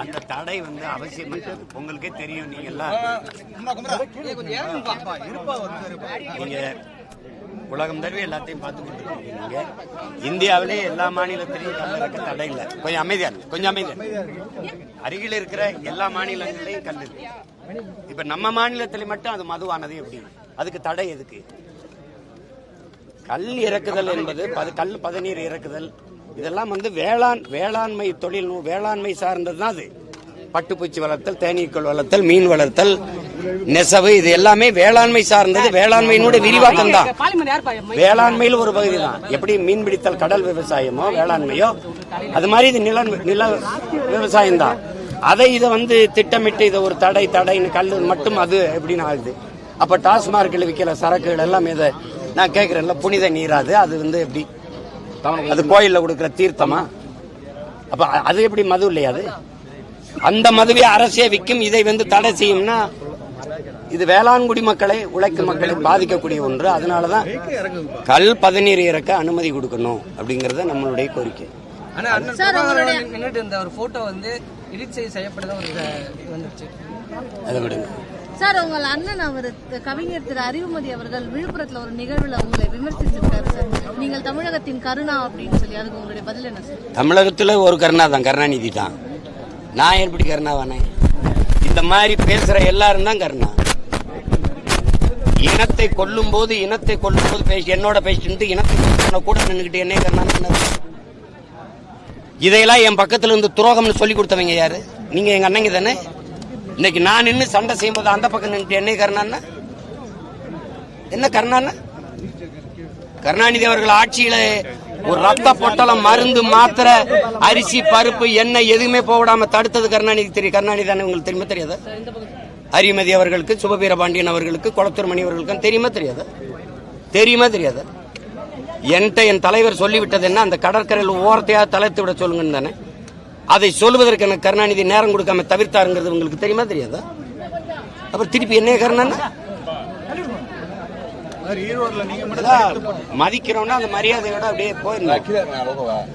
அந்த தடை வந்து அவசியம். உங்களுக்கே தெரியும், நீங்க எல்லாம் நீங்க உலகம் தழுவி எல்லாத்தையும் பார்த்து கொண்டிருக்கீங்க. இந்தியாவிலே எல்லா மாநிலத்திலையும் கல் இறக்க தடை இல்லை. கொஞ்சம் அமைதியா, கொஞ்சம் அமைதியா. அருகில் இருக்கிற எல்லா மாநிலங்களையும் கல் இருக்கு. இப்ப நம்ம மாநிலத்தில் மட்டும் அது மதுவானது எப்படி? அதுக்கு தடை எதுக்கு? கல் இறக்குதல் என்பது கல் பதநீர் இறக்குதல் இதெல்லாம் வந்து வேளாண்மை தொழில், வேளாண்மை சார்ந்ததுதான். அது பட்டுப்பூச்சி வளர்த்தல், தேனீக்கள் வளர்த்தல், மீன் வளர்த்தல், நெசவு, இது எல்லாமே வேளாண்மை சார்ந்தது. வேளாண்மையினுடைய விரிவாக்கம் தான். வேளாண்மையில் ஒரு பகுதி தான். எப்படி மீன் பிடித்தல் கடல் விவசாயமோ வேளாண்மையோ, அது மாதிரி இது நில விவசாயம் தான். இதை வந்து திட்டமிட்டு இதை ஒரு தடைன்னு கல் மட்டும் அது எப்படின்னு ஆகுது. அப்ப டாஸ்மார்க்கில் விற்கிற சரக்குகள் எல்லாம் இதை நான் கேட்கிறேன்ல, புனித நீராது அது வந்து எப்படி? அது கோயில்ல கொடுக்கிற தீர்த்தமா? அப்ப அது எப்படி மது இல்லையா? அது அந்த மதுவை அரசே விற்கும். இதை வந்து தடை செய்யும்னா இது வேளாண்குடி மக்களை, உழைக்கும் மக்களை பாதிக்கக்கூடிய ஒன்று. அதனாலதான் கல் பதநீர் இறக்க அனுமதி கொடுக்கணும் அப்படிங்கறத நம்மளுடைய கோரிக்கை. அதை விடுங்க சார். உங்கள் அண்ணன் அவர் கவிஞர் திரு அறிவுமதி அவர்கள் விழுப்புரத்துல ஒரு நிகழ்வுல உங்களை விமர்சிச்சிருக்காரு சார். நீங்கள் தமிழகத்தின் கருணா அப்படின்னு சொல்லி, அதுக்கு உங்களுடைய பதில் என்ன சார்? தமிழகத்துல ஒரு கருணா தான், கருணாநிதி தான். நான் எப்படி கருணாவானே? இந்த மாதிரி பேசுற எல்லாரும் தான் கருணா. இனத்தை கொல்லும் போது பேசி என்னோட பேசிட்டு இனத்தை கூட நின்றுகிட்டு என்ன கருணா? இதையெல்லாம் என் பக்கத்துல இருந்து துரோகம்னு சொல்லி கொடுத்தவங்க யாரு? நீங்க எங்க அண்ணங்க தானே. இன்னைக்கு நான் நின்று சண்டை செய்யும்போது அந்த பக்கம் நின்று என்ன கருணான்னா? என்ன கருணான்னா? கருணாநிதி அவர்கள் ஆட்சியில ஒரு ரத்த பொட்டலம், மருந்து, மாத்திரை, அரிசி, பருப்பு, எண்ணெய் எதுவுமே போடாம தடுத்தது கருணாநிதி. தெரியும். கருணாநிதி தானே உங்களுக்கு தெரியுமா தெரியாதா? அறிமதி அவர்களுக்கு, சுபவீரபாண்டியன் அவர்களுக்கு, குளத்தூர் மணி அவர்களுக்கு தெரியுமா தெரியாதா? என்கிட்ட என் தலைவர் சொல்லிவிட்டது என்ன? அந்த கடற்கரையில் ஓரத்தையாக தலைத்து விட சொல்லுங்கன்னு தானே. அதை சொல்லுவதற்கு எனக்கு கருணாநிதி நேரம் கொடுக்காம தவிர்த்தாருங்கிறது உங்களுக்கு தெரியுமா தெரியாதா? அப்புறம் திருப்பி என்ன கருணான்னா? மதிக்கிறோம்னா அந்த மரியாதையோட அப்படியே போயிருந்தோம்.